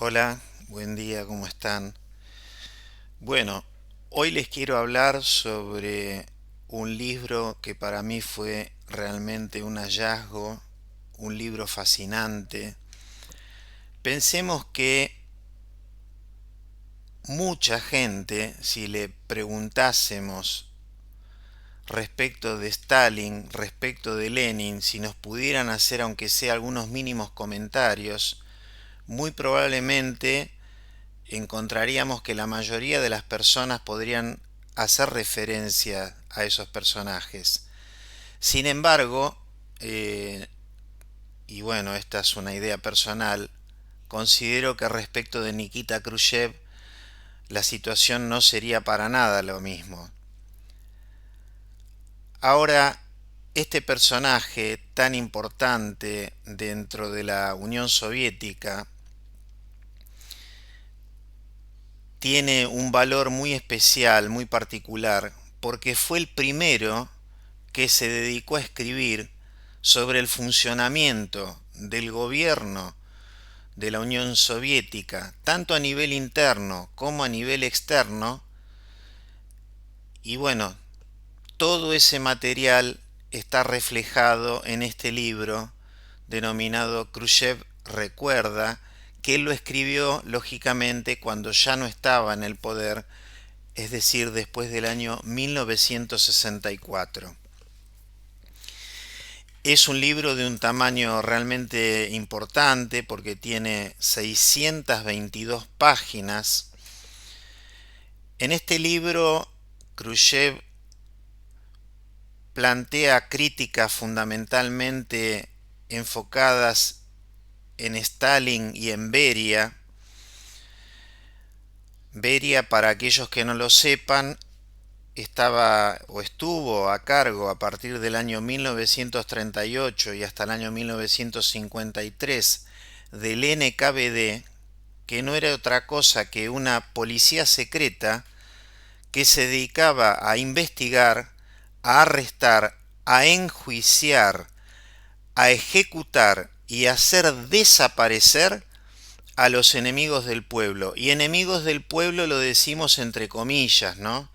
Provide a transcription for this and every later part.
Hola, buen día, ¿cómo están? Bueno, hoy les quiero hablar sobre un libro que para mí fue realmente un hallazgo, un libro fascinante. Pensemos que mucha gente, si le preguntásemos respecto de Stalin, respecto de Lenin, si nos pudieran hacer aunque sea algunos mínimos comentarios, muy probablemente encontraríamos que la mayoría de las personas podrían hacer referencia a esos personajes. Sin embargo, eh, y bueno, esta es una idea personal, considero que respecto de Nikita Khrushchev la situación no sería para nada lo mismo. Ahora, este personaje tan importante dentro de la Unión Soviética tiene un valor muy especial, muy particular, porque fue el primero que se dedicó a escribir sobre el funcionamiento del gobierno de la Unión Soviética, tanto a nivel interno como a nivel externo, y bueno, todo ese material está reflejado en este libro denominado Khrushchev Recuerda, que él lo escribió lógicamente cuando ya no estaba en el poder, es decir, después del año 1964. Es un libro de un tamaño realmente importante porque tiene 622 páginas. En este libro, Khrushchev plantea críticas fundamentalmente enfocadas en Stalin y en Beria. Beria, para aquellos que no lo sepan, estaba o estuvo a cargo a partir del año 1938 y hasta el año 1953 del NKVD, que no era otra cosa que una policía secreta que se dedicaba a investigar, a arrestar, a enjuiciar, a ejecutar y a hacer desaparecer a los enemigos del pueblo. Y enemigos del pueblo lo decimos entre comillas, ¿no?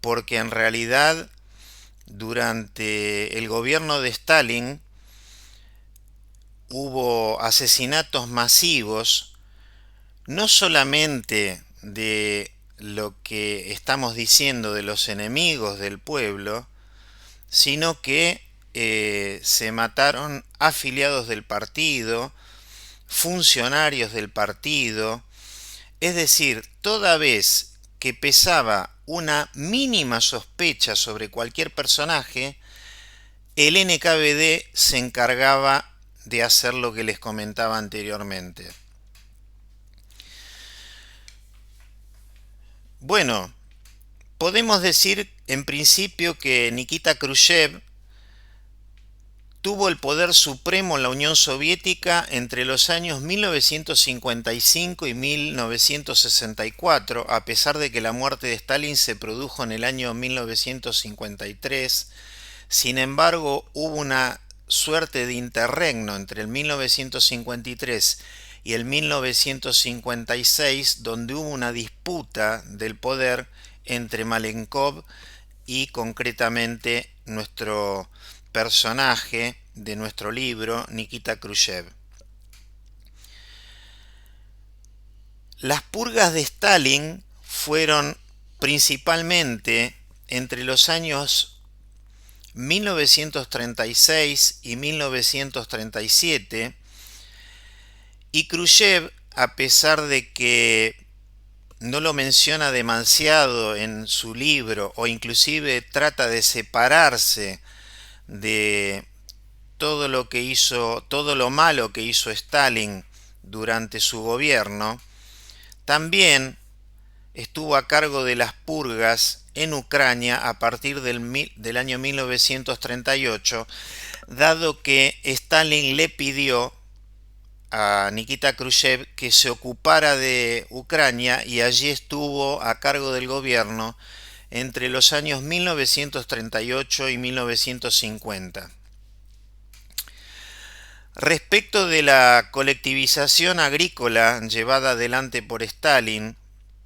Porque en realidad durante el gobierno de Stalin hubo asesinatos masivos, no solamente de lo que estamos diciendo de los enemigos del pueblo, sino que se mataron afiliados del partido, funcionarios del partido, es decir, toda vez que pesaba una mínima sospecha sobre cualquier personaje, el NKVD se encargaba de hacer lo que les comentaba anteriormente. Bueno, podemos decir en principio que Nikita Khrushchev tuvo el poder supremo en la Unión Soviética entre los años 1955 y 1964, a pesar de que la muerte de Stalin se produjo en el año 1953. Sin embargo, hubo una suerte de interregno entre el 1953 y el 1956, donde hubo una disputa del poder entre Malenkov y concretamente nuestro personaje de nuestro libro, Nikita Khrushchev. Las purgas de Stalin fueron principalmente entre los años 1936 y 1937, y Khrushchev, a pesar de que no lo menciona demasiado en su libro o inclusive trata de separarse de todo lo que hizo, todo lo malo que hizo Stalin durante su gobierno, también estuvo a cargo de las purgas en Ucrania a partir del año 1938, dado que Stalin le pidió a Nikita Khrushchev que se ocupara de Ucrania y allí estuvo a cargo del gobierno entre los años 1938 y 1950. Respecto de la colectivización agrícola llevada adelante por Stalin,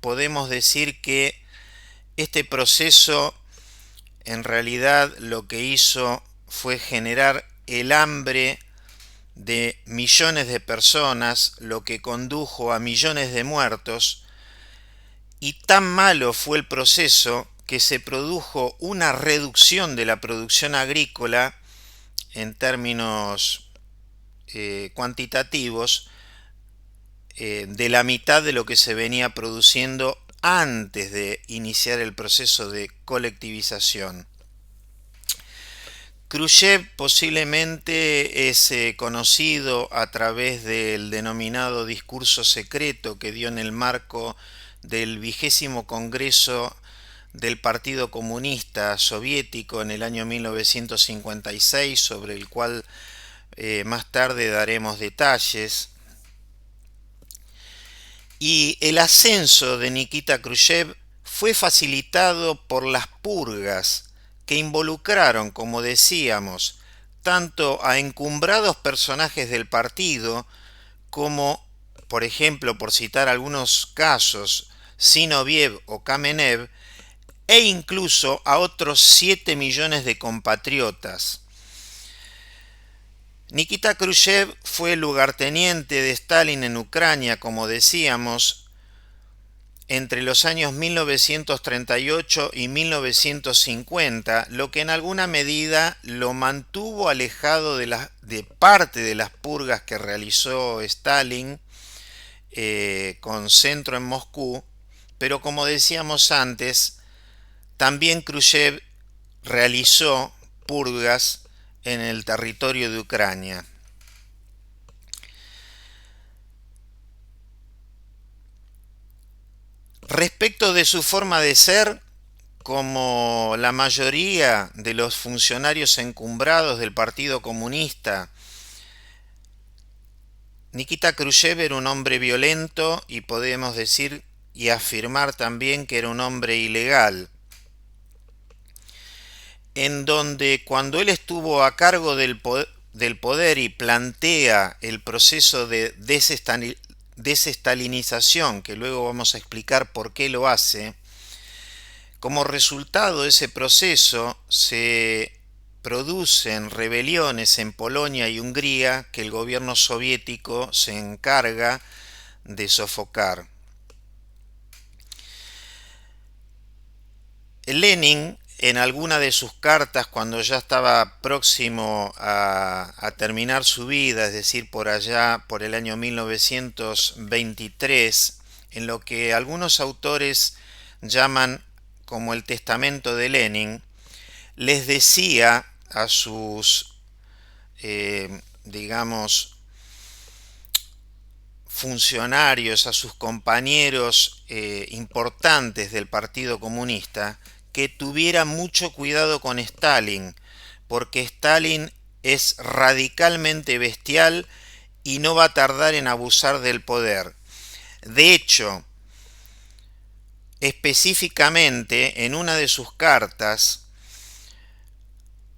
podemos decir que este proceso en realidad lo que hizo fue generar el hambre de millones de personas, lo que condujo a millones de muertos, y tan malo fue el proceso que se produjo una reducción de la producción agrícola en términos cuantitativos de la mitad de lo que se venía produciendo antes de iniciar el proceso de colectivización. Khrushchev posiblemente es conocido a través del denominado discurso secreto que dio en el marco del 20º Congreso del Partido Comunista Soviético en el año 1956, sobre el cual más tarde daremos detalles. Y el ascenso de Nikita Khrushchev fue facilitado por las purgas que involucraron, como decíamos, tanto a encumbrados personajes del partido como, por ejemplo, por citar algunos casos, Zinoviev o Kamenev, e incluso a otros 7 millones de compatriotas. Nikita Khrushchev fue lugarteniente de Stalin en Ucrania, como decíamos, entre los años 1938 y 1950, lo que en alguna medida lo mantuvo alejado de parte de las purgas que realizó Stalin, con centro en Moscú, pero como decíamos antes, también Khrushchev realizó purgas en el territorio de Ucrania. Respecto de su forma de ser, como la mayoría de los funcionarios encumbrados del Partido Comunista, Nikita Khrushchev era un hombre violento y podemos decir y afirmar también que era un hombre ilegal, en donde cuando él estuvo a cargo del poder y plantea el proceso de desestalinización, que luego vamos a explicar por qué lo hace, como resultado de ese proceso se producen rebeliones en Polonia y Hungría que el gobierno soviético se encarga de sofocar. Lenin, en alguna de sus cartas, cuando ya estaba próximo a terminar su vida, es decir, por allá, por el año 1923, en lo que algunos autores llaman como el testamento de Lenin, les decía a sus, digamos, funcionarios, a sus compañeros importantes del Partido Comunista, que tuviera mucho cuidado con Stalin, porque Stalin es radicalmente bestial y no va a tardar en abusar del poder. De hecho, específicamente en una de sus cartas,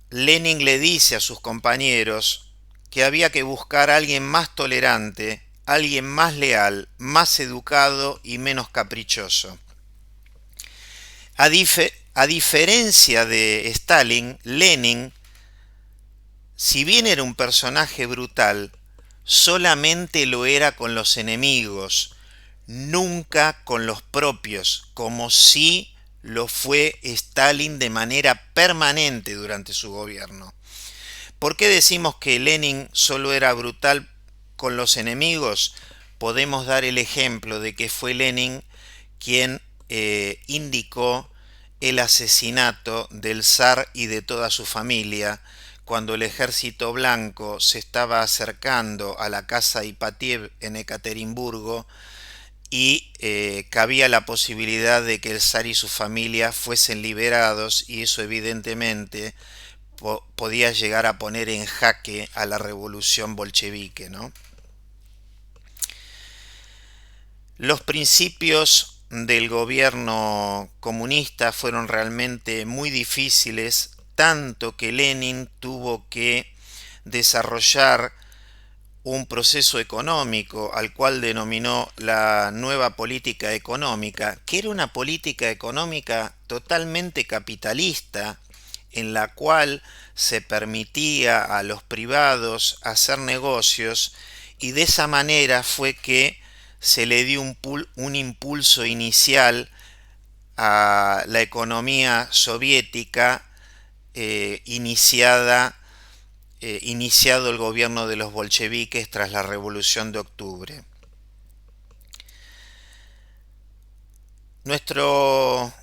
Lenin le dice a sus compañeros que había que buscar a alguien más tolerante, alguien más leal, más educado y menos caprichoso. A diferencia de Stalin, Lenin, si bien era un personaje brutal, solamente lo era con los enemigos, nunca con los propios, como si lo fue Stalin de manera permanente durante su gobierno. ¿Por qué decimos que Lenin solo era brutal con los enemigos? Podemos dar el ejemplo de que fue Lenin quien indicó el asesinato del zar y de toda su familia cuando el ejército blanco se estaba acercando a la casa Ipatiev en Ekaterimburgo y cabía la posibilidad de que el zar y su familia fuesen liberados, y eso evidentemente podía llegar a poner en jaque a la revolución bolchevique, ¿no? Los principios del gobierno comunista fueron realmente muy difíciles, tanto que Lenin tuvo que desarrollar un proceso económico al cual denominó la nueva política económica, que era una política económica totalmente capitalista, en la cual se permitía a los privados hacer negocios, y de esa manera fue que se le dio un impulso inicial a la economía soviética, iniciado el gobierno de los bolcheviques tras la Revolución de Octubre. Nuestro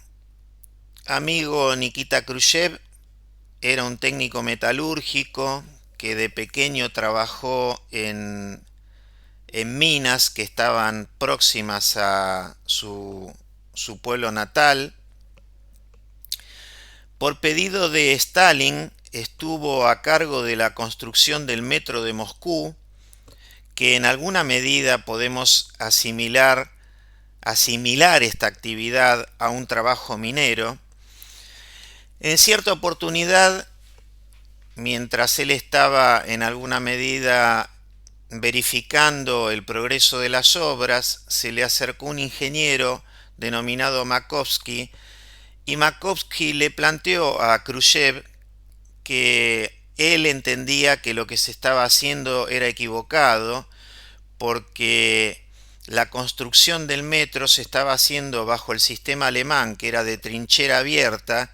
amigo Nikita Khrushchev era un técnico metalúrgico que de pequeño trabajó en minas que estaban próximas a su pueblo natal. Por pedido de Stalin, estuvo a cargo de la construcción del metro de Moscú, que en alguna medida podemos asimilar esta actividad a un trabajo minero. En cierta oportunidad, mientras él estaba en alguna medida verificando el progreso de las obras, se le acercó un ingeniero denominado Makovsky, y Makovsky le planteó a Khrushchev que él entendía que lo que se estaba haciendo era equivocado, porque la construcción del metro se estaba haciendo bajo el sistema alemán, que era de trinchera abierta,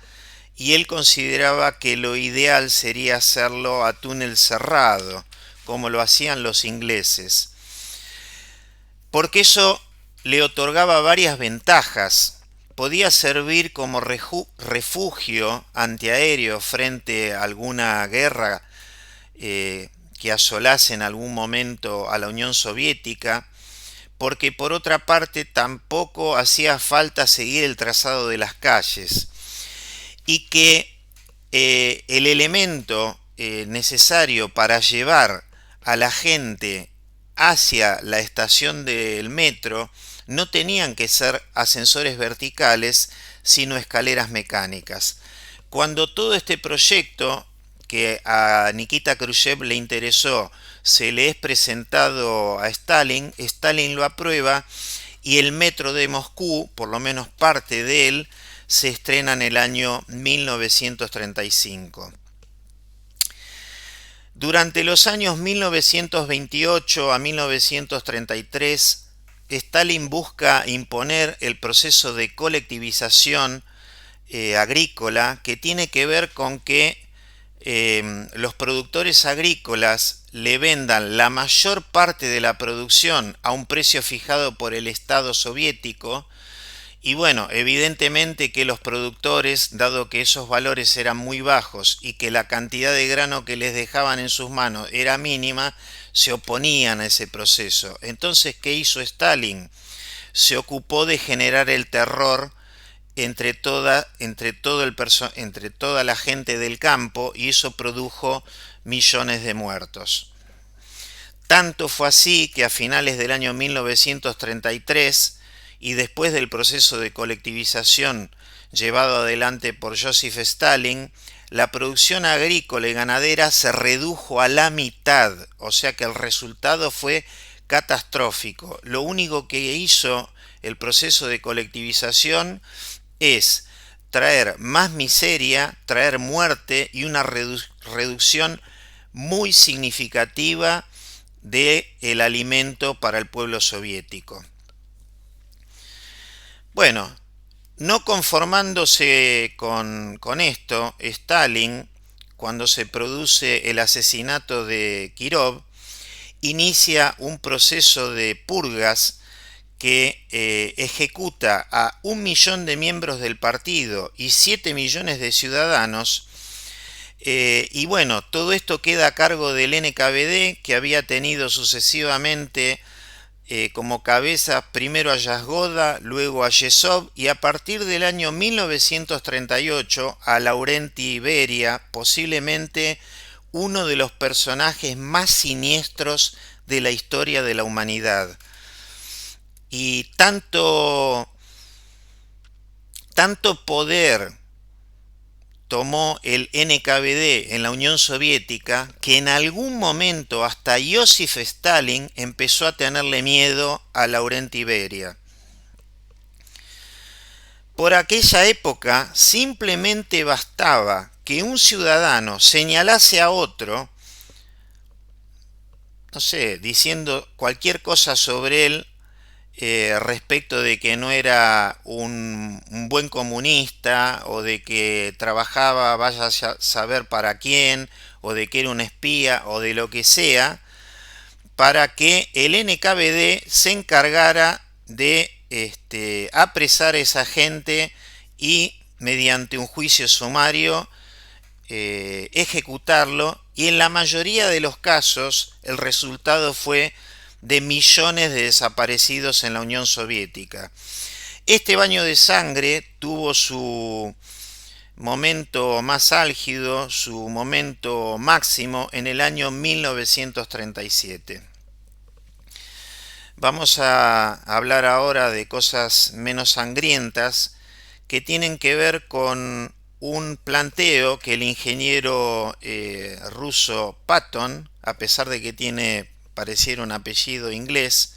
y él consideraba que lo ideal sería hacerlo a túnel cerrado, como lo hacían los ingleses, porque eso le otorgaba varias ventajas. Podía servir como refugio antiaéreo frente a alguna guerra que asolase en algún momento a la Unión Soviética, porque por otra parte tampoco hacía falta seguir el trazado de las calles, y que el elemento necesario para llevar a la gente hacia la estación del metro no tenían que ser ascensores verticales, sino escaleras mecánicas. Cuando todo este proyecto que a Nikita Khrushchev le interesó se le es presentado a Stalin, Stalin lo aprueba, y el metro de Moscú, por lo menos parte de él, se estrena en el año 1935. Durante los años 1928 a 1933, Stalin busca imponer el proceso de colectivización agrícola, que tiene que ver con que los productores agrícolas le vendan la mayor parte de la producción a un precio fijado por el Estado soviético. Y bueno, evidentemente que los productores, dado que esos valores eran muy bajos y que la cantidad de grano que les dejaban en sus manos era mínima, se oponían a ese proceso. Entonces, ¿qué hizo Stalin? Se ocupó de generar el terror entre toda la gente del campo, y eso produjo millones de muertos. Tanto fue así que a finales del año 1933, y después del proceso de colectivización llevado adelante por Joseph Stalin, la producción agrícola y ganadera se redujo a la mitad, o sea que el resultado fue catastrófico. Lo único que hizo el proceso de colectivización es traer más miseria, traer muerte y una reducción muy significativa del alimento para el pueblo soviético. Bueno, no conformándose con esto, Stalin, cuando se produce el asesinato de Kirov, inicia un proceso de purgas que ejecuta a 1 millón de miembros del partido y 7 millones de ciudadanos. Y bueno, todo esto queda a cargo del NKVD, que había tenido sucesivamente como cabeza primero a Yazgoda, luego a Yezhov, y a partir del año 1938 a Laurenti Beria, posiblemente uno de los personajes más siniestros de la historia de la humanidad. Y tanto poder tomó el NKVD en la Unión Soviética, que en algún momento hasta Joseph Stalin empezó a tenerle miedo a Laurenti Beria. Por aquella época simplemente bastaba que un ciudadano señalase a otro, no sé, diciendo cualquier cosa sobre él, respecto de que no era un buen comunista, o de que trabajaba vaya a saber para quién, o de que era un espía, o de lo que sea, para que el NKVD se encargara de apresar a esa gente y mediante un juicio sumario ejecutarlo, y en la mayoría de los casos el resultado fue de millones de desaparecidos en la Unión Soviética. Este baño de sangre tuvo su momento más álgido, su momento máximo en el año 1937. Vamos a hablar ahora de cosas menos sangrientas que tienen que ver con un planteo que el ingeniero ruso Patton, a pesar de que tiene pareciera un apellido inglés,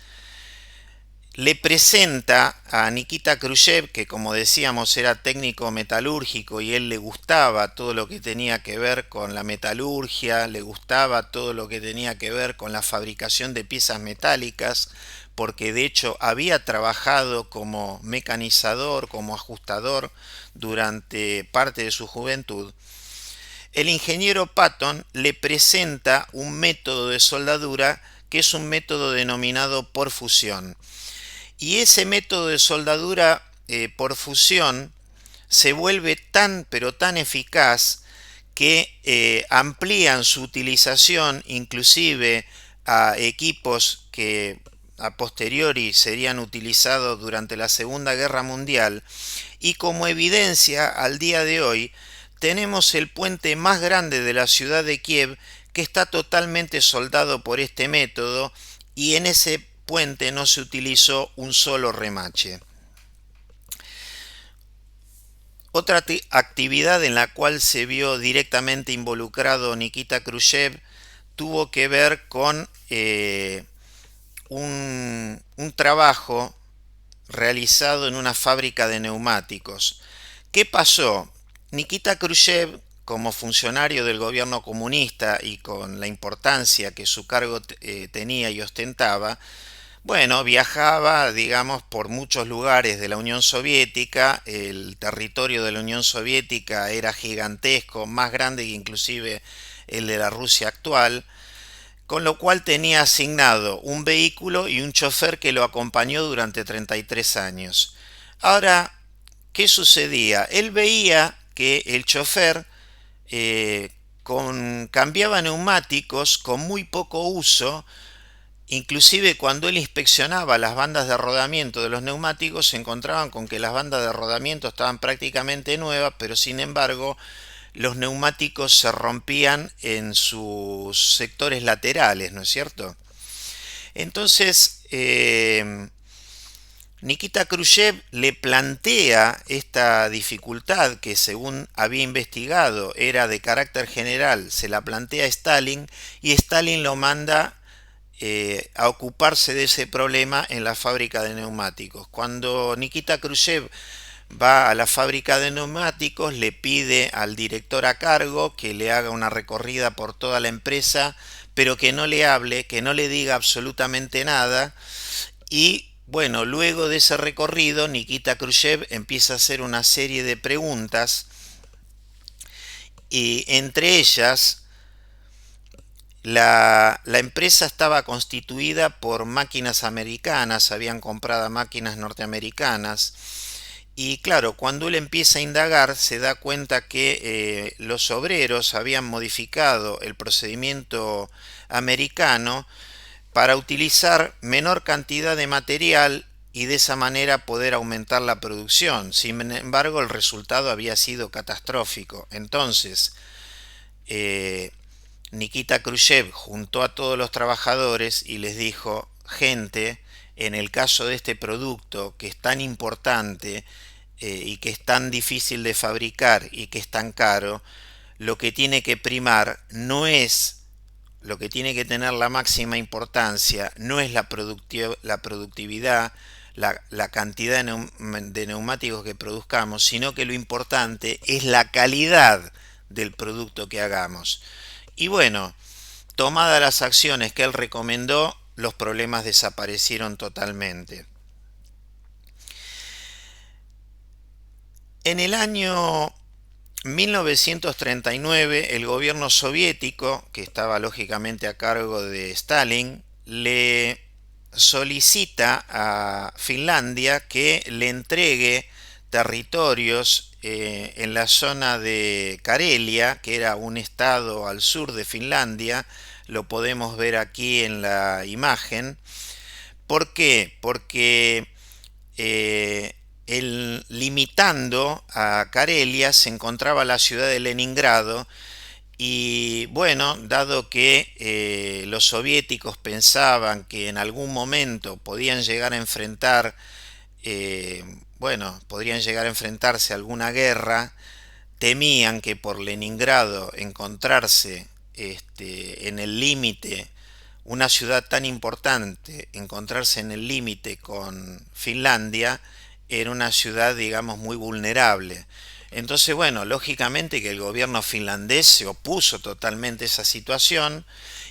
le presenta a Nikita Khrushchev, que como decíamos era técnico metalúrgico y él le gustaba todo lo que tenía que ver con la metalurgia, le gustaba todo lo que tenía que ver con la fabricación de piezas metálicas, porque de hecho había trabajado como mecanizador, como ajustador durante parte de su juventud. El ingeniero Patton le presenta un método de soldadura que es un método denominado por fusión. Y ese método de soldadura por fusión se vuelve tan pero tan eficaz que amplían su utilización inclusive a equipos que a posteriori serían utilizados durante la Segunda Guerra Mundial, y como evidencia al día de hoy tenemos el puente más grande de la ciudad de Kiev que está totalmente soldado por este método, y en ese puente no se utilizó un solo remache. Otra actividad en la cual se vio directamente involucrado Nikita Khrushchev tuvo que ver con un trabajo realizado en una fábrica de neumáticos. ¿Qué pasó? Nikita Khrushchev, como funcionario del gobierno comunista y con la importancia que su cargo tenía y ostentaba, bueno, viajaba, digamos, por muchos lugares de la Unión Soviética. El territorio de la Unión Soviética era gigantesco, más grande que inclusive el de la Rusia actual, con lo cual tenía asignado un vehículo y un chofer que lo acompañó durante 33 años. Ahora, ¿qué sucedía? Él veía que el chofer cambiaba neumáticos con muy poco uso. Inclusive cuando él inspeccionaba las bandas de rodamiento de los neumáticos, se encontraban con que las bandas de rodamiento estaban prácticamente nuevas, pero sin embargo los neumáticos se rompían en sus sectores laterales, ¿no es cierto? Entonces, Nikita Khrushchev le plantea esta dificultad que, según había investigado, era de carácter general, se la plantea a Stalin, y Stalin lo manda a ocuparse de ese problema en la fábrica de neumáticos. Cuando Nikita Khrushchev va a la fábrica de neumáticos, le pide al director a cargo que le haga una recorrida por toda la empresa, pero que no le hable, que no le diga absolutamente nada. Y bueno, luego de ese recorrido, Nikita Khrushchev empieza a hacer una serie de preguntas, y entre ellas la empresa estaba constituida por máquinas americanas, habían comprado máquinas norteamericanas, y claro, cuando él empieza a indagar se da cuenta que los obreros habían modificado el procedimiento americano para utilizar menor cantidad de material y de esa manera poder aumentar la producción. Sin embargo, el resultado había sido catastrófico. Entonces, Nikita Khrushchev juntó a todos los trabajadores y les dijo: gente, en el caso de este producto que es tan importante y que es tan difícil de fabricar y que es tan caro, lo que tiene que primar no es, lo que tiene que tener la máxima importancia, no es la productividad, la cantidad de neumáticos que produzcamos, sino que lo importante es la calidad del producto que hagamos. Y bueno, tomadas las acciones que él recomendó, los problemas desaparecieron totalmente. En el año 1939, el gobierno soviético, que estaba lógicamente a cargo de Stalin, le solicita a Finlandia que le entregue territorios en la zona de Karelia, que era un estado al sur de Finlandia. Lo podemos ver aquí en la imagen. ¿Por qué? Porque eh, limitando a Karelia se encontraba la ciudad de Leningrado. Y bueno, dado que los soviéticos pensaban que en algún momento podían llegar a enfrentar, eh, bueno, podrían llegar a enfrentarse a alguna guerra, temían que por Leningrado encontrarse en el límite, una ciudad tan importante, encontrarse en el límite con Finlandia, era una ciudad, digamos, muy vulnerable. Entonces, bueno, lógicamente que el gobierno finlandés se opuso totalmente a esa situación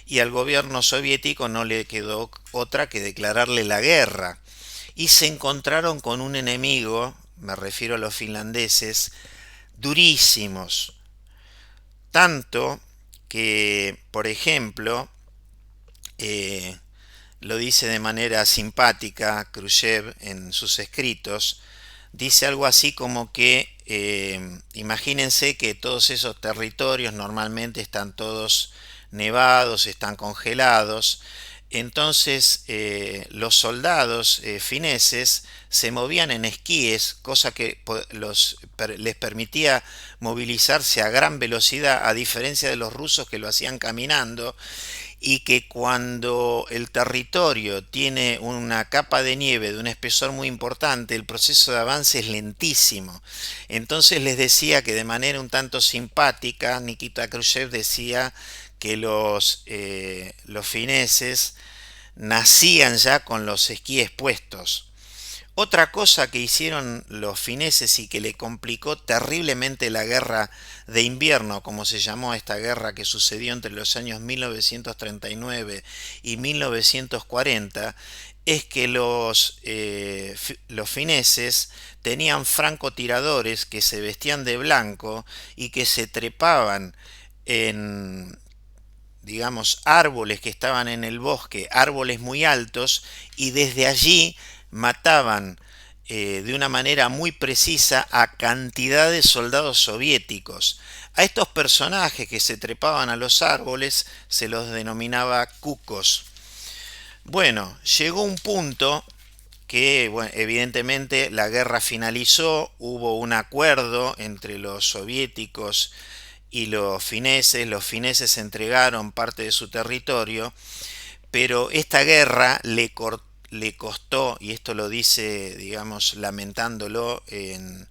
y al gobierno soviético no le quedó otra que declararle la guerra. Y se encontraron con un enemigo, me refiero a los finlandeses, durísimos. Tanto que, por ejemplo, eh, lo dice de manera simpática Khrushchev en sus escritos, dice algo así como que imagínense que todos esos territorios normalmente están todos nevados, están congelados, entonces los soldados fineses se movían en esquíes, cosa que les permitía movilizarse a gran velocidad, a diferencia de los rusos que lo hacían caminando, y que cuando el territorio tiene una capa de nieve de un espesor muy importante, el proceso de avance es lentísimo. Entonces les decía que de manera un tanto simpática, Nikita Khrushchev decía que los fineses nacían ya con los esquíes puestos. Otra cosa que hicieron los fineses y que le complicó terriblemente la guerra de invierno, como se llamó esta guerra que sucedió entre los años 1939 y 1940, es que los fineses tenían francotiradores que se vestían de blanco y que se trepaban en, digamos, árboles que estaban en el bosque, árboles muy altos, y desde allí mataban de una manera muy precisa a cantidad de soldados soviéticos. A estos personajes que se trepaban a los árboles se los denominaba cucos. Bueno, llegó un punto que, bueno, evidentemente la guerra finalizó, hubo un acuerdo entre los soviéticos y los fineses entregaron parte de su territorio, pero esta guerra le costó, y esto lo dice, digamos, lamentándolo en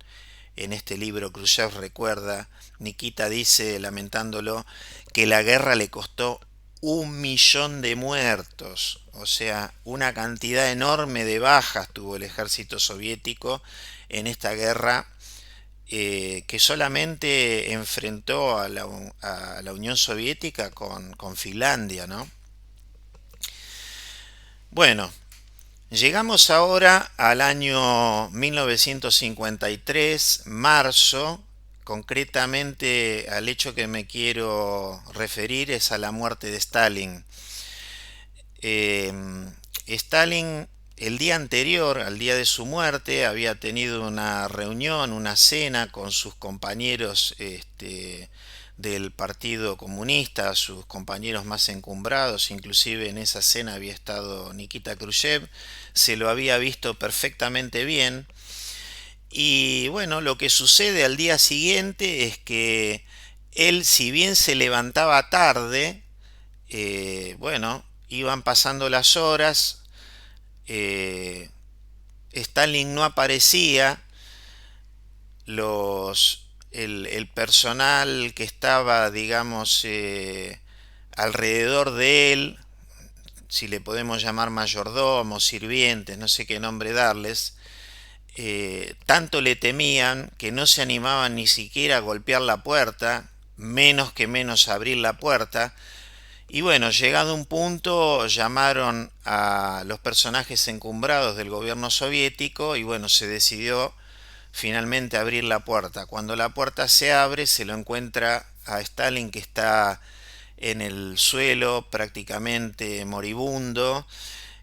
este libro Khrushchev recuerda, Nikita dice, lamentándolo, que la guerra le costó 1 millón de muertos, o sea, una cantidad enorme de bajas tuvo el ejército soviético en esta guerra que solamente enfrentó a la Unión Soviética con Finlandia, ¿no? Bueno, llegamos ahora al año 1953, marzo, concretamente al hecho que me quiero referir es a la muerte de Stalin. Eh, Stalin el día anterior, al día de su muerte, había tenido una reunión, una cena con sus compañeros del Partido Comunista, sus compañeros más encumbrados, inclusive en esa cena había estado Nikita Khrushchev, se lo había visto perfectamente bien. Y bueno, lo que sucede al día siguiente es que él, si bien se levantaba tarde, bueno, iban pasando las horas, eh, Stalin no aparecía el personal que estaba, digamos, alrededor de él, si le podemos llamar mayordomos, sirvientes, no sé qué nombre darles, tanto le temían que no se animaban ni siquiera a golpear la puerta, menos a abrir la puerta. Y bueno, llegado un punto, llamaron a los personajes encumbrados del gobierno soviético y bueno, se decidió finalmente abrir la puerta. Cuando la puerta se abre, se lo encuentra a Stalin, que está en el suelo prácticamente moribundo.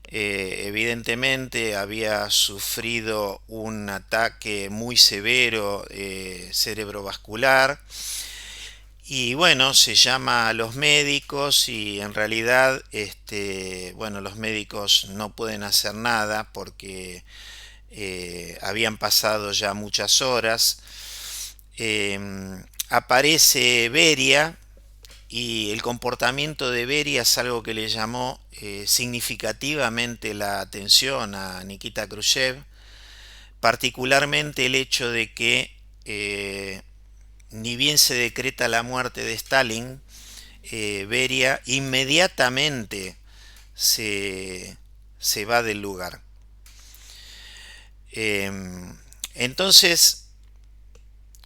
Evidentemente había sufrido un ataque muy severo cerebrovascular. Y bueno, se llama a los médicos y en realidad, bueno, los médicos no pueden hacer nada porque habían pasado ya muchas horas. Aparece Beria y el comportamiento de Beria es algo que le llamó significativamente la atención a Nikita Khrushchev, particularmente el hecho de que ni bien se decreta la muerte de Stalin, Beria inmediatamente se, se va del lugar. Entonces,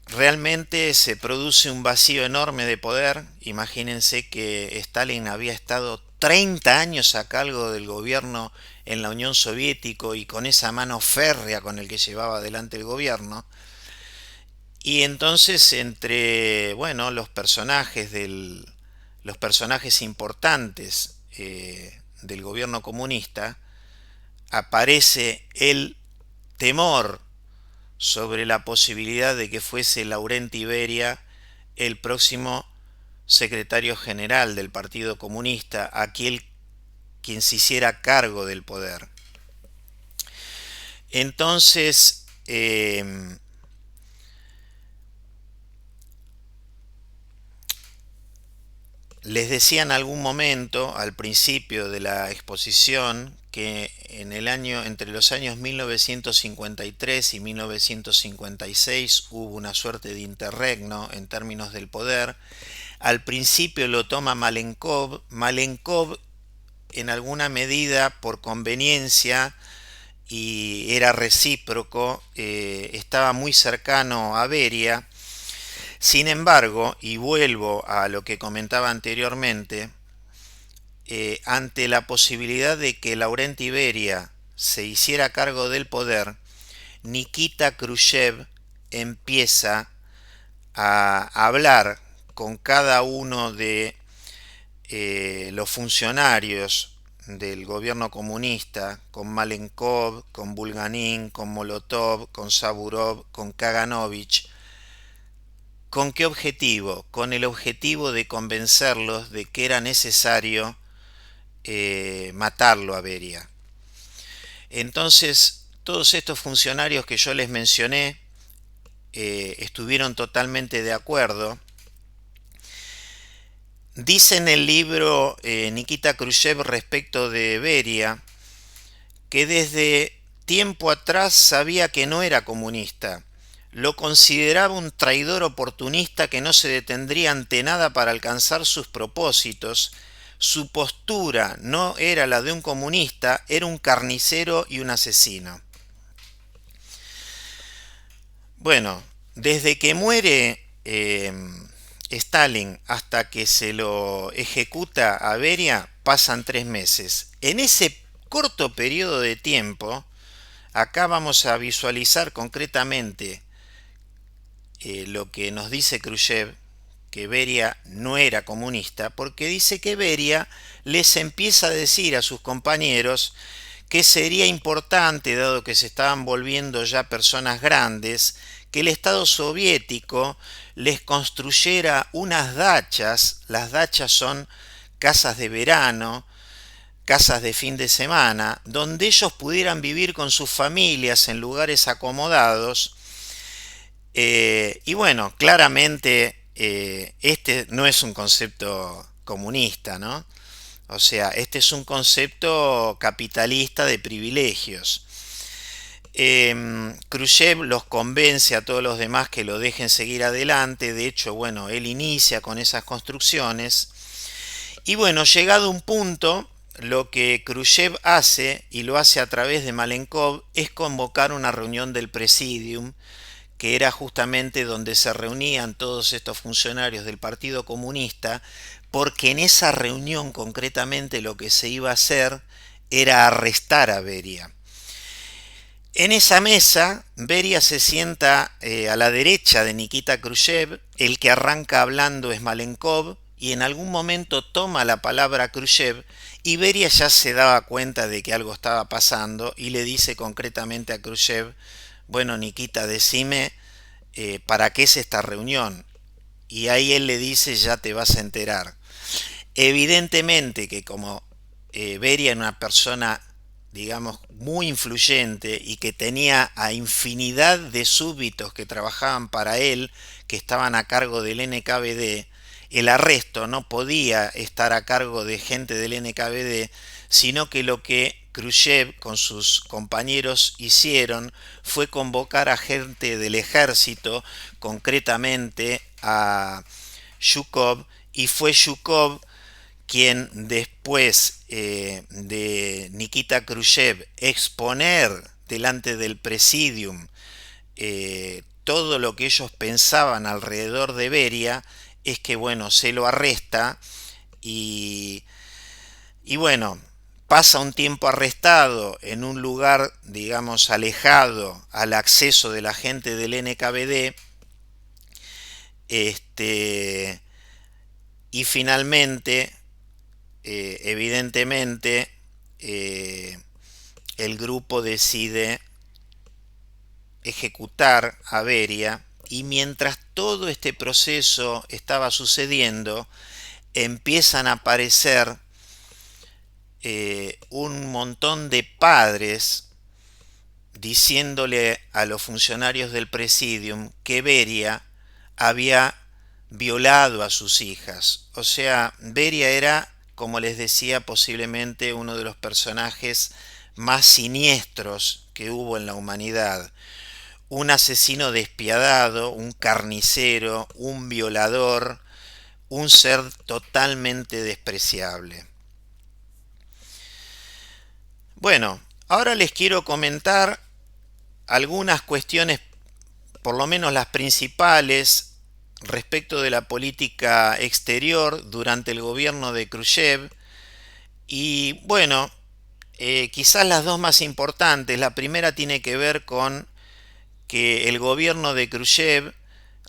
realmente se produce un vacío enorme de poder. Imagínense que Stalin había estado 30 años a cargo del gobierno en la Unión Soviética y con esa mano férrea con el que llevaba adelante el gobierno. Y entonces entre, bueno, los personajes importantes del gobierno comunista, aparece el temor sobre la posibilidad de que fuese Laurenti Beria el próximo secretario general del Partido Comunista, aquel quien se hiciera cargo del poder. Entonces, les decía en algún momento, al principio de la exposición, que entre los años 1953 y 1956 hubo una suerte de interregno en términos del poder. Al principio lo toma Malenkov. Malenkov, en alguna medida por conveniencia, y era recíproco, estaba muy cercano a Beria. Sin embargo, y vuelvo a lo que comentaba anteriormente, ante la posibilidad de que Laurenti Beria se hiciera cargo del poder, Nikita Khrushchev empieza a hablar con cada uno de los funcionarios del gobierno comunista, con Malenkov, con Bulganin, con Molotov, con Saburov, con Kaganovich. ¿Con qué objetivo? Con el objetivo de convencerlos de que era necesario matarlo a Beria. Entonces, todos estos funcionarios que yo les mencioné estuvieron totalmente de acuerdo. Dice en el libro Nikita Khrushchev respecto de Beria que desde tiempo atrás sabía que no era comunista. Lo consideraba un traidor oportunista que no se detendría ante nada para alcanzar sus propósitos. Su postura no era la de un comunista, era un carnicero y un asesino. Bueno, desde que muere Stalin hasta que se lo ejecuta a Beria pasan 3 meses. En ese corto periodo de tiempo, acá vamos a visualizar concretamente lo que nos dice Khrushchev, que Beria no era comunista, porque dice que Beria les empieza a decir a sus compañeros que sería importante, dado que se estaban volviendo ya personas grandes, que el Estado soviético les construyera unas dachas. Las dachas son casas de verano, casas de fin de semana, donde ellos pudieran vivir con sus familias en lugares acomodados. Y bueno, claramente este no es un concepto comunista, ¿no? O sea, este es un concepto capitalista de privilegios. Khrushchev los convence a todos los demás que lo dejen seguir adelante. De hecho, bueno, él inicia con esas construcciones. Y bueno, llegado un punto, lo que Khrushchev hace, y lo hace a través de Malenkov, es convocar una reunión del Presidium, que era justamente donde se reunían todos estos funcionarios del Partido Comunista, porque en esa reunión concretamente lo que se iba a hacer era arrestar a Beria. En esa mesa, Beria se sienta a la derecha de Nikita Khrushchev, el que arranca hablando es Malenkov, y en algún momento toma la palabra Khrushchev, y Beria ya se daba cuenta de que algo estaba pasando, y le dice concretamente a Khrushchev, bueno, Nikita, decime para qué es esta reunión. Y ahí él le dice, ya te vas a enterar. Evidentemente que como Beria era una persona, digamos, muy influyente y que tenía a infinidad de súbditos que trabajaban para él, que estaban a cargo del NKVD, el arresto no podía estar a cargo de gente del NKVD, sino que lo que Khrushchev con sus compañeros hicieron fue convocar a gente del ejército, concretamente a Zhukov, y fue Zhukov quien después de Nikita Khrushchev exponer delante del Presidium todo lo que ellos pensaban alrededor de Beria, es que bueno, se lo arresta y, y bueno, pasa un tiempo arrestado en un lugar, digamos, alejado al acceso de la gente del NKVD, y finalmente evidentemente el grupo decide ejecutar a Beria, y mientras todo este proceso estaba sucediendo empiezan a aparecer un montón de padres diciéndole a los funcionarios del Presidium que Beria había violado a sus hijas. O sea, Beria era, como les decía, posiblemente uno de los personajes más siniestros que hubo en la humanidad. Un asesino despiadado, un carnicero, un violador, un ser totalmente despreciable. Bueno, ahora les quiero comentar algunas cuestiones, por lo menos las principales, respecto de la política exterior durante el gobierno de Khrushchev. Y bueno, quizás las dos más importantes. La primera tiene que ver con que el gobierno de Khrushchev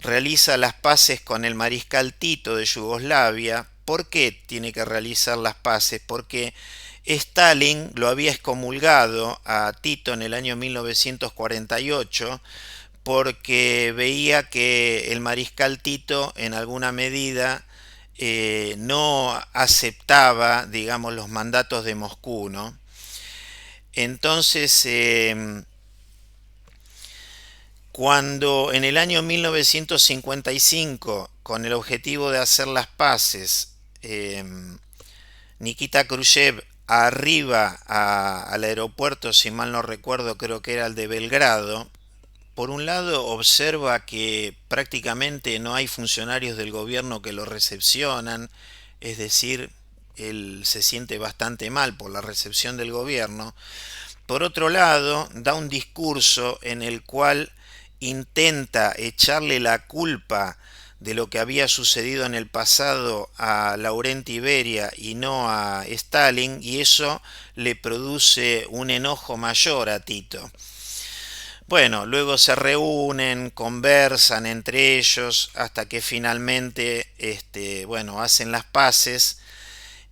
realiza las paces con el mariscal Tito de Yugoslavia. ¿Por qué tiene que realizar las paces? Porque Stalin lo había excomulgado a Tito en el año 1948 porque veía que el mariscal Tito en alguna medida no aceptaba, digamos, los mandatos de Moscú, ¿no? Entonces, cuando en el año 1955, con el objetivo de hacer las paces, Nikita Khrushchev arriba al aeropuerto, si mal no recuerdo, creo que era el de Belgrado, por un lado observa que prácticamente no hay funcionarios del gobierno que lo recepcionan, es decir, él se siente bastante mal por la recepción del gobierno. Por otro lado, da un discurso en el cual intenta echarle la culpa de lo que había sucedido en el pasado a Laurenti Beria y no a Stalin, y eso le produce un enojo mayor a Tito. Bueno, luego se reúnen, conversan entre ellos hasta que finalmente bueno, hacen las paces,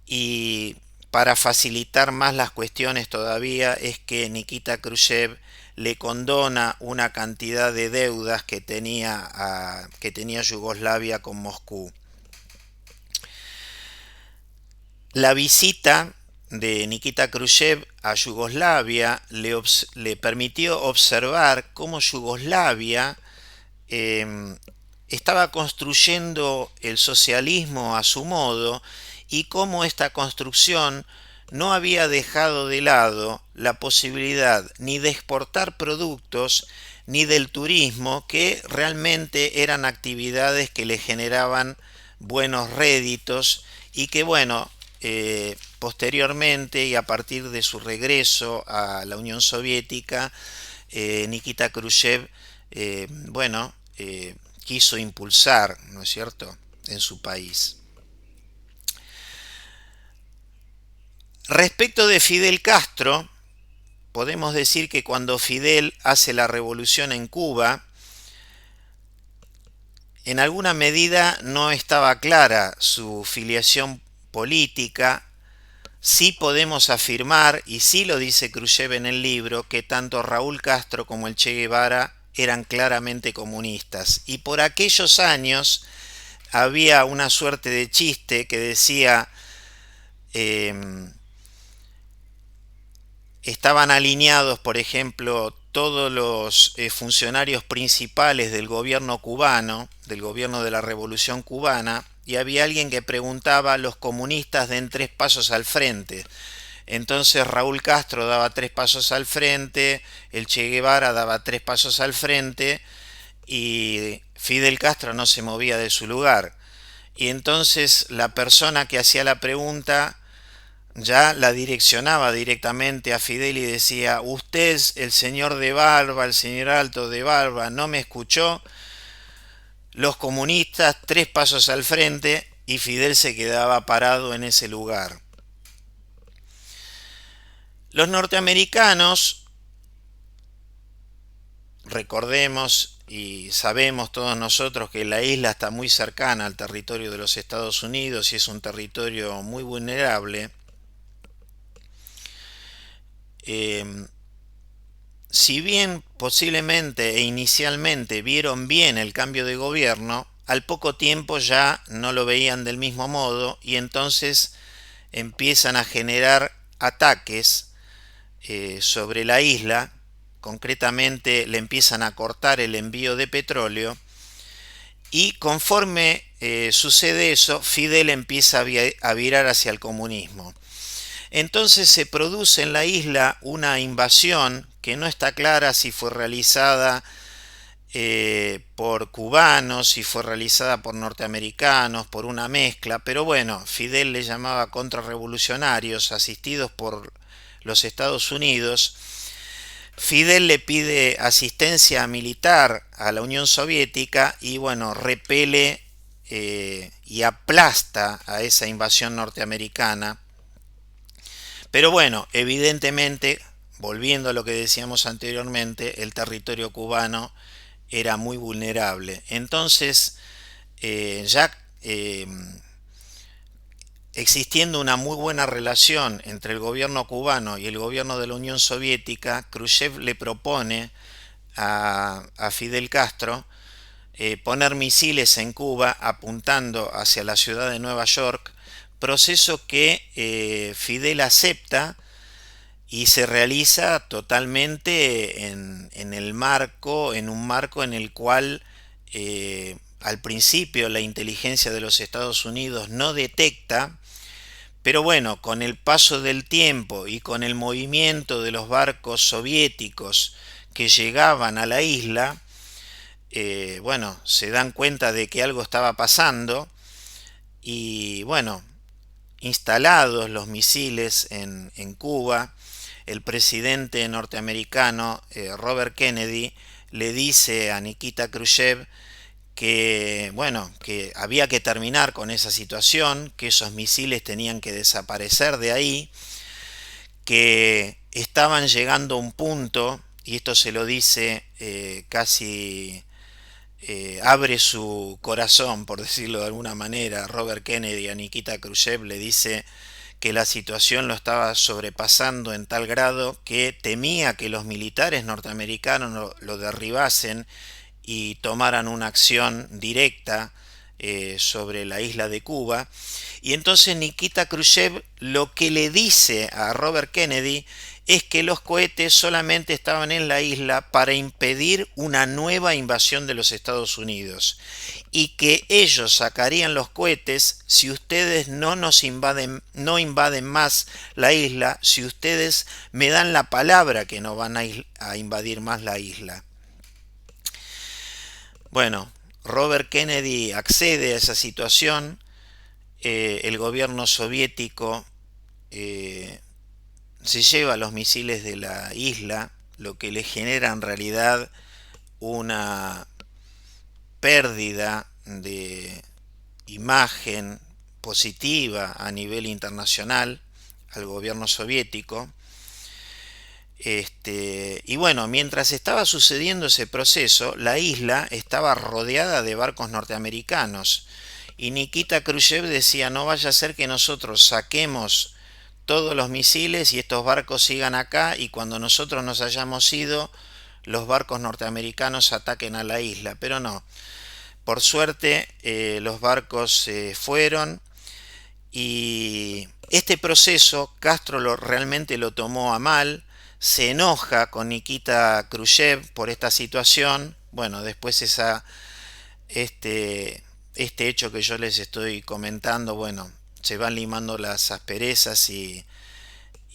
y para facilitar más las cuestiones todavía es que Nikita Khrushchev le condona una cantidad de deudas que tenía Yugoslavia con Moscú. La visita de Nikita Khrushchev a Yugoslavia le permitió observar cómo Yugoslavia estaba construyendo el socialismo a su modo, y cómo esta construcción no había dejado de lado la posibilidad ni de exportar productos ni del turismo, que realmente eran actividades que le generaban buenos réditos y que, bueno, posteriormente y a partir de su regreso a la Unión Soviética, Nikita Khrushchev, bueno, quiso impulsar, ¿no es cierto?, en su país. Respecto de Fidel Castro, podemos decir que cuando Fidel hace la revolución en Cuba, en alguna medida no estaba clara su filiación política. Sí podemos afirmar, y sí lo dice Khrushchev en el libro, que tanto Raúl Castro como el Che Guevara eran claramente comunistas. Y por aquellos años había una suerte de chiste que decía, estaban alineados, por ejemplo, todos los funcionarios principales del gobierno cubano, del gobierno de la Revolución Cubana, y había alguien que preguntaba: los comunistas den 3 pasos al frente. Entonces Raúl Castro daba 3 pasos al frente, el Che Guevara daba 3 pasos al frente y Fidel Castro no se movía de su lugar. Y entonces la persona que hacía la pregunta ya la direccionaba directamente a Fidel y decía: usted, el señor de barba, el señor alto de barba, no me escuchó. Los comunistas 3 pasos al frente, y Fidel se quedaba parado en ese lugar. Los norteamericanos, recordemos y sabemos todos nosotros que la isla está muy cercana al territorio de los Estados Unidos y es un territorio muy vulnerable. Si bien posiblemente e inicialmente vieron bien el cambio de gobierno, al poco tiempo ya no lo veían del mismo modo y entonces empiezan a generar ataques sobre la isla. Concretamente le empiezan a cortar el envío de petróleo y conforme sucede eso, Fidel empieza a virar hacia el comunismo. Entonces se produce en la isla una invasión que no está clara si fue realizada por cubanos, si fue realizada por norteamericanos, por una mezcla, pero bueno, Fidel le llamaba contrarrevolucionarios asistidos por los Estados Unidos. Fidel le pide asistencia militar a la Unión Soviética y bueno, repele y aplasta a esa invasión norteamericana. Pero bueno, evidentemente, volviendo a lo que decíamos anteriormente, el territorio cubano era muy vulnerable. Entonces, ya existiendo una muy buena relación entre el gobierno cubano y el gobierno de la Unión Soviética, Khrushchev le propone a Fidel Castro poner misiles en Cuba apuntando hacia la ciudad de Nueva York, proceso que Fidel acepta y se realiza totalmente en un marco en el cual al principio la inteligencia de los Estados Unidos no detecta, pero bueno, con el paso del tiempo y con el movimiento de los barcos soviéticos que llegaban a la isla, bueno, se dan cuenta de que algo estaba pasando y bueno, instalados los misiles en Cuba, el presidente norteamericano Robert Kennedy le dice a Nikita Khrushchev que bueno, que había que terminar con esa situación, que esos misiles tenían que desaparecer de ahí, que estaban llegando a un punto, y esto se lo dice casi abre su corazón, por decirlo de alguna manera, Robert Kennedy a Nikita Khrushchev, le dice que la situación lo estaba sobrepasando en tal grado que temía que los militares norteamericanos lo derribasen y tomaran una acción directa sobre la isla de Cuba. Y entonces Nikita Khrushchev lo que le dice a Robert Kennedy es que los cohetes solamente estaban en la isla para impedir una nueva invasión de los Estados Unidos y que ellos sacarían los cohetes si ustedes no invaden más la isla, si ustedes me dan la palabra que no van a invadir más la isla. Bueno, Robert Kennedy accede a esa situación, el gobierno soviético se lleva los misiles de la isla, lo que le genera en realidad una pérdida de imagen positiva a nivel internacional al gobierno soviético. Y bueno, mientras estaba sucediendo ese proceso, la isla estaba rodeada de barcos norteamericanos y Nikita Khrushchev decía: no vaya a ser que nosotros saquemos todos los misiles y estos barcos sigan acá, y cuando nosotros nos hayamos ido los barcos norteamericanos ataquen a la isla. Pero no, por suerte los barcos se fueron, y este proceso Castro realmente lo tomó a mal, se enoja con Nikita Khrushchev por esta situación. Bueno, después este, este hecho que yo les estoy comentando, bueno, se van limando las asperezas y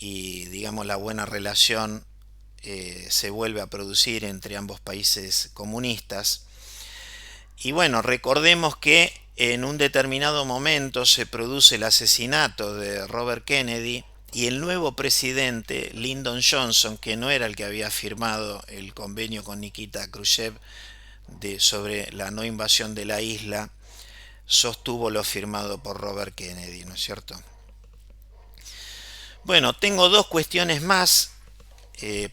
digamos la buena relación se vuelve a producir entre ambos países comunistas. Y bueno, recordemos que en un determinado momento se produce el asesinato de Robert Kennedy y el nuevo presidente, Lyndon Johnson, que no era el que había firmado el convenio con Nikita Khrushchev sobre la no invasión de la isla, sostuvo lo firmado por Robert Kennedy, ¿no es cierto? Bueno, tengo dos cuestiones más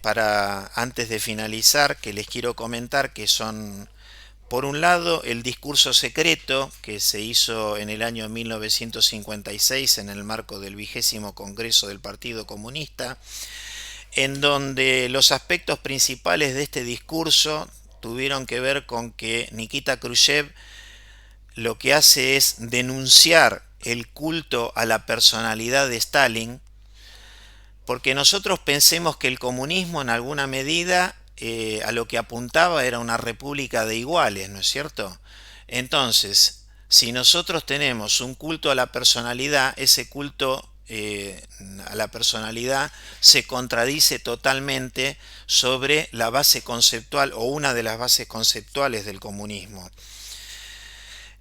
para antes de finalizar que les quiero comentar, que son: por un lado, el discurso secreto que se hizo en el año 1956 en el marco del 20º Congreso del Partido Comunista, en donde los aspectos principales de este discurso tuvieron que ver con que Nikita Khrushchev lo que hace es denunciar el culto a la personalidad de Stalin, porque nosotros pensemos que el comunismo en alguna medida a lo que apuntaba era una república de iguales, ¿no es cierto? Entonces, si nosotros tenemos un culto a la personalidad, ese culto a la personalidad se contradice totalmente sobre la base conceptual o una de las bases conceptuales del comunismo.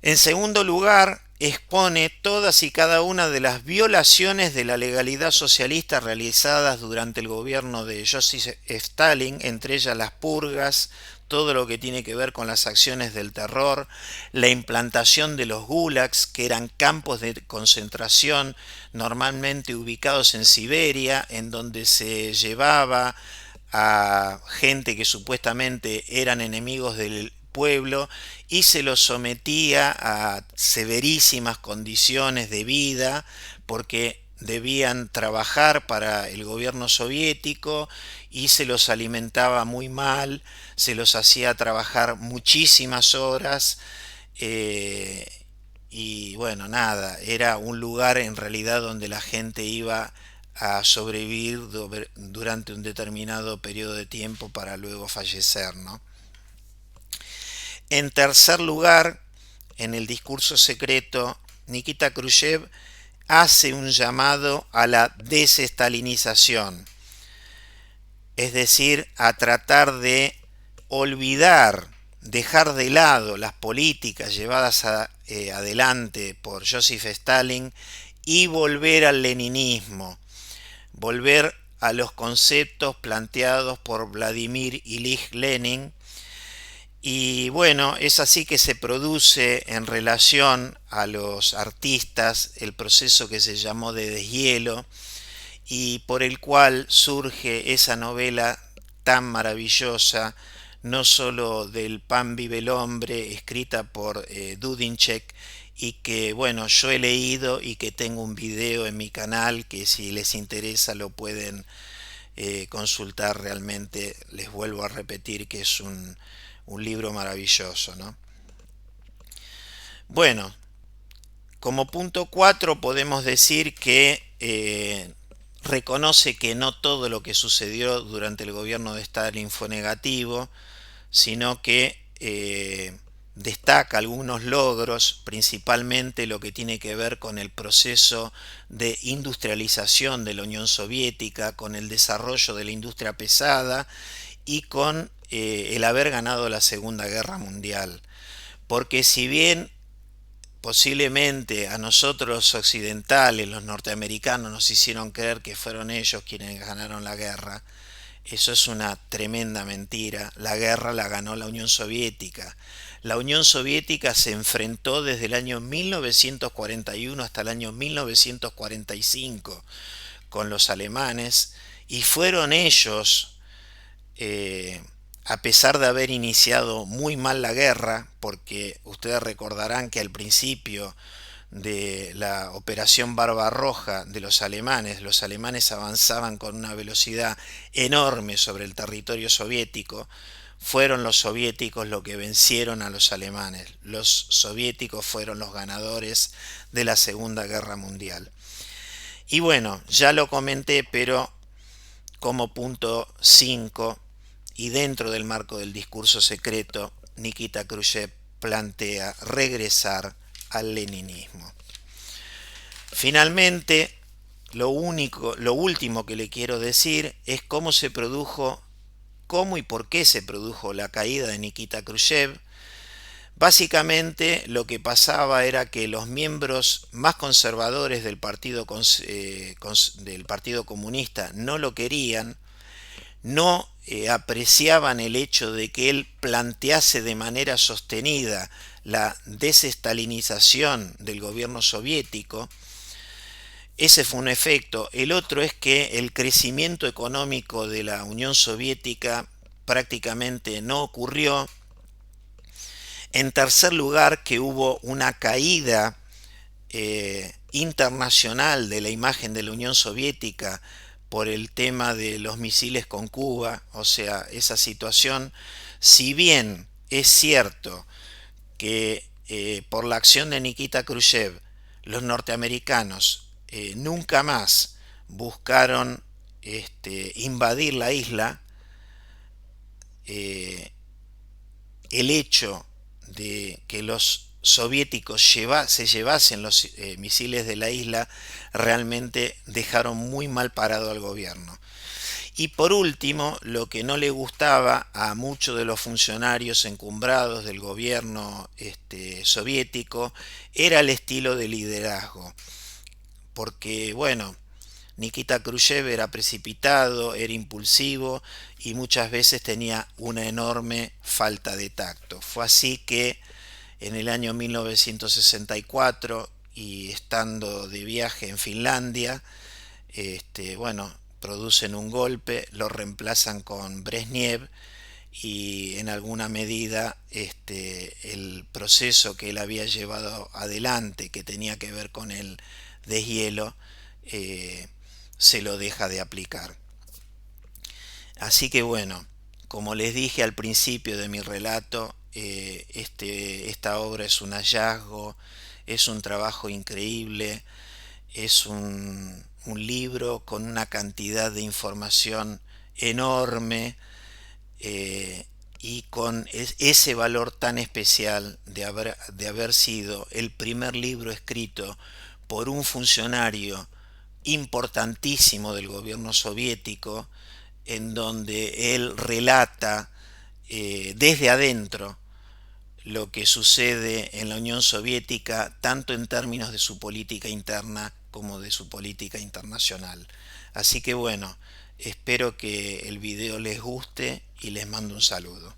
En segundo lugar, expone todas y cada una de las violaciones de la legalidad socialista realizadas durante el gobierno de Joseph Stalin, entre ellas las purgas, todo lo que tiene que ver con las acciones del terror, la implantación de los gulags, que eran campos de concentración normalmente ubicados en Siberia, en donde se llevaba a gente que supuestamente eran enemigos del pueblo y se los sometía a severísimas condiciones de vida porque debían trabajar para el gobierno soviético y se los alimentaba muy mal, se los hacía trabajar muchísimas horas, y bueno, nada, era un lugar en realidad donde la gente iba a sobrevivir durante un determinado periodo de tiempo para luego fallecer, ¿no? En tercer lugar, en el discurso secreto, Nikita Khrushchev hace un llamado a la desestalinización, es decir, a tratar de olvidar, dejar de lado las políticas llevadas adelante por Joseph Stalin y volver al leninismo, volver a los conceptos planteados por Vladimir Ilich Lenin. Y bueno, es así que se produce en relación a los artistas el proceso que se llamó de deshielo y por el cual surge esa novela tan maravillosa, no solo del Pan vive el hombre, escrita por Dudinchek, y que bueno, yo he leído y que tengo un video en mi canal que si les interesa lo pueden consultar. Realmente les vuelvo a repetir que es un libro maravilloso, ¿no? Bueno, como punto 4 podemos decir que reconoce que no todo lo que sucedió durante el gobierno de Stalin fue negativo, sino que destaca algunos logros, principalmente lo que tiene que ver con el proceso de industrialización de la Unión Soviética, con el desarrollo de la industria pesada y con el haber ganado la Segunda Guerra Mundial. Porque si bien posiblemente a nosotros los occidentales, los norteamericanos, nos hicieron creer que fueron ellos quienes ganaron la guerra, eso es una tremenda mentira. La guerra la ganó la Unión Soviética. La Unión Soviética se enfrentó desde el año 1941 hasta el año 1945 con los alemanes, y fueron ellos, a pesar de haber iniciado muy mal la guerra, porque ustedes recordarán que al principio de la Operación Barbarroja de los alemanes avanzaban con una velocidad enorme sobre el territorio soviético. Fueron los soviéticos los que vencieron a los alemanes. Los soviéticos fueron los ganadores de la Segunda Guerra Mundial. Y bueno, ya lo comenté, pero como punto 5 y dentro del marco del discurso secreto, Nikita Khrushchev plantea regresar al leninismo. Finalmente, lo último que le quiero decir es cómo y por qué se produjo la caída de Nikita Khrushchev. Básicamente lo que pasaba era que los miembros más conservadores del Partido Comunista no lo querían, no apreciaban el hecho de que él plantease de manera sostenida la desestalinización del gobierno soviético. Ese fue un efecto. El otro es que el crecimiento económico de la Unión Soviética prácticamente no ocurrió. En tercer lugar, que hubo una caída internacional de la imagen de la Unión Soviética por el tema de los misiles con Cuba. O sea, esa situación, si bien es cierto que por la acción de Nikita Khrushchev los norteamericanos nunca más buscaron invadir la isla, el hecho de que los soviéticos se llevasen los misiles de la isla realmente dejaron muy mal parado al gobierno. Y por último, lo que no le gustaba a muchos de los funcionarios encumbrados del gobierno soviético era el estilo de liderazgo. Porque, bueno, Nikita Khrushchev era precipitado, era impulsivo y muchas veces tenía una enorme falta de tacto. Fue así que en el año 1964, y estando de viaje en Finlandia, bueno, producen un golpe, lo reemplazan con Brezhnev, y en alguna medida el proceso que él había llevado adelante, que tenía que ver con el deshielo, se lo deja de aplicar. Así que bueno, como les dije al principio de mi relato, esta obra es un hallazgo, es un trabajo increíble, es un libro con una cantidad de información enorme, y con ese valor tan especial de haber sido el primer libro escrito por un funcionario importantísimo del gobierno soviético, en donde él relata desde adentro lo que sucede en la Unión Soviética, tanto en términos de su política interna como de su política internacional. Así que bueno, espero que el video les guste y les mando un saludo.